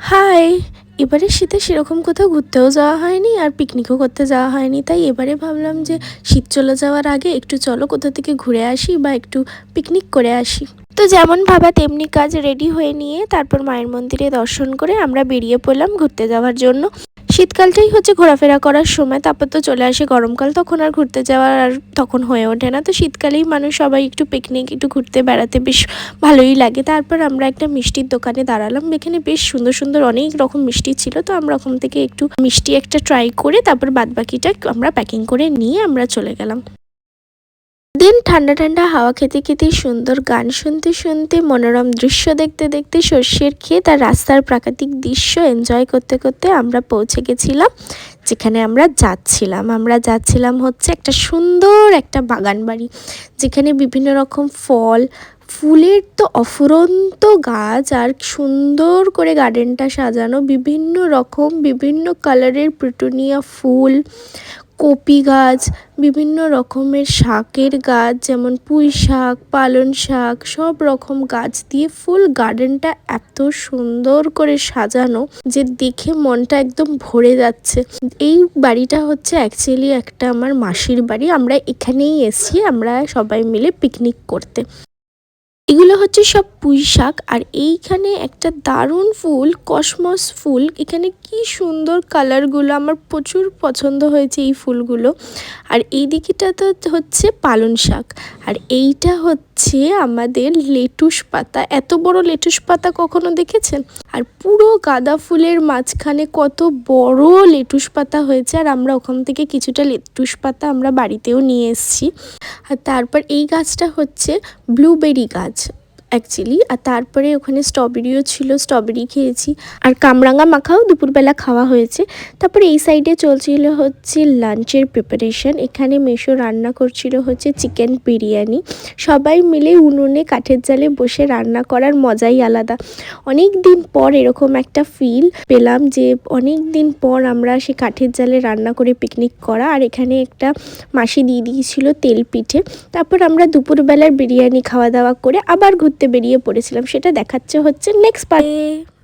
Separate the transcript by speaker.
Speaker 1: High! এবারে শীতে সেরকম কোথাও ঘুরতেও যাওয়া হয়নি আর পিকনিকও করতে যাওয়া হয়নি। তাই এবারে ভাবলাম যে শীত চলে যাওয়ার আগে একটু চলো কোথা থেকে ঘুরে আসি বা একটু পিকনিক করে আসি। তো যেমন ভাবা তেমনি কাজ, রেডি হয়ে নিয়ে তারপর মায়ের মন্দিরে দর্শন করে আমরা বেরিয়ে পড়লাম ঘুরতে যাওয়ার জন্য। শীতকালটাই হচ্ছে ঘোরাফেরা করার সময়, তারপর তো চলে আসে গরমকাল, তখন আর ঘুরতে যাওয়ার আর তখন হয়ে ওঠে না। তো শীতকালেই মানুষ সবাই একটু পিকনিক একটু ঘুরতে বেড়াতে বেশ ভালোই লাগে। তারপর আমরা একটা মিষ্টির দোকানে দাঁড়ালাম, এখানে বেশ সুন্দর সুন্দর অনেক রকম মিষ্টি ছিল। তো আমরা ওখান থেকে একটু মিষ্টি একটা ট্রাই করে তারপর বাদবাকিটা আমরা প্যাকিং করে নিয়ে আমরা চলে গেলাম। দিন ঠান্ডা ঠান্ডা হাওয়া খেতে খেতে, সুন্দর গান শুনতে শুনতে, মনোরম দৃশ্য দেখতে দেখতে, সর্ষের ক্ষেত আর রাস্তার প্রাকৃতিক দৃশ্য এনজয় করতে করতে আমরা পৌঁছে গেছিলাম যেখানে আমরা যাচ্ছিলাম হচ্ছে একটা সুন্দর একটা বাগান বাড়ি, যেখানে বিভিন্ন রকম ফল ফুলের তো অফুরন্ত গাছ আর সুন্দর করে গার্ডেনটা সাজানো, বিভিন্ন রকম বিভিন্ন কালারের পিটুনিয়া ফুল, কপি গাছ, বিভিন্ন রকমের শাকের গাছ যেমন পুঁই শাক, পালং শাক, সব রকম গাছ দিয়ে ফুল গার্ডেনটা এত সুন্দর করে সাজানো যে দেখে মনটা একদম ভরে যাচ্ছে। এই বাড়িটা হচ্ছে অ্যাকচুয়ালি একটা আমার মাসির বাড়ি। আমরা এখানেই এসেছি আমরা সবাই মিলে পিকনিক করতে। এগুলো হচ্ছে সব পুঁই শাক। আর এইখানে একটা দারুণ ফুল, কসমস ফুল, এখানে কি সুন্দর কালারগুলো, আমার প্রচুর পছন্দ হয়েছে এই ফুলগুলো। আর এই দিকটা তো হচ্ছে পালং শাক, আর এইটা হচ্ছে আমাদের লেটুস পাতা। এত বড় লেটুস পাতা কখনো দেখেছেন? আর পুরো গাঁদা ফুলের মাঝখানে কত বড় লেটুস পাতা হয়েছে, আর আমরা ওখান থেকে কিছুটা লেটুস পাতা আমরা বাড়িতেও নিয়ে এসেছি। আর তারপর এই গাছটা হচ্ছে ব্লুবেরি গাছ অ্যাকচুয়ালি। আর তারপরে ওখানে স্ট্রবেরিও ছিল, স্ট্রবেরি খেয়েছি, আর কামরাঙা মাখাও দুপুরবেলা খাওয়া হয়েছে। তারপরে এই সাইডে চলছিল হচ্ছে লাঞ্চের প্রিপারেশন। এখানে মেশো রান্না করছিল হচ্ছে চিকেন বিরিয়ানি। সবাই মিলে উনুনে কাঠের জালে বসে রান্না করার মজাই আলাদা। অনেক দিন পর এরকম একটা ফিল পেলাম যে অনেক দিন পর আমরা সে কাঠের জালে রান্না করে পিকনিক করা। আর এখানে একটা মাসি দিয়ে দিয়েছিল তেল পিঠে। তারপর আমরা দুপুরবেলার বিরিয়ানি খাওয়া দাওয়া করে আবার ঘুরতে বেরিয়ে পড়েছিলাম। সেটা দেখাচ্ছে হচ্ছে নেক্সট পার্টে।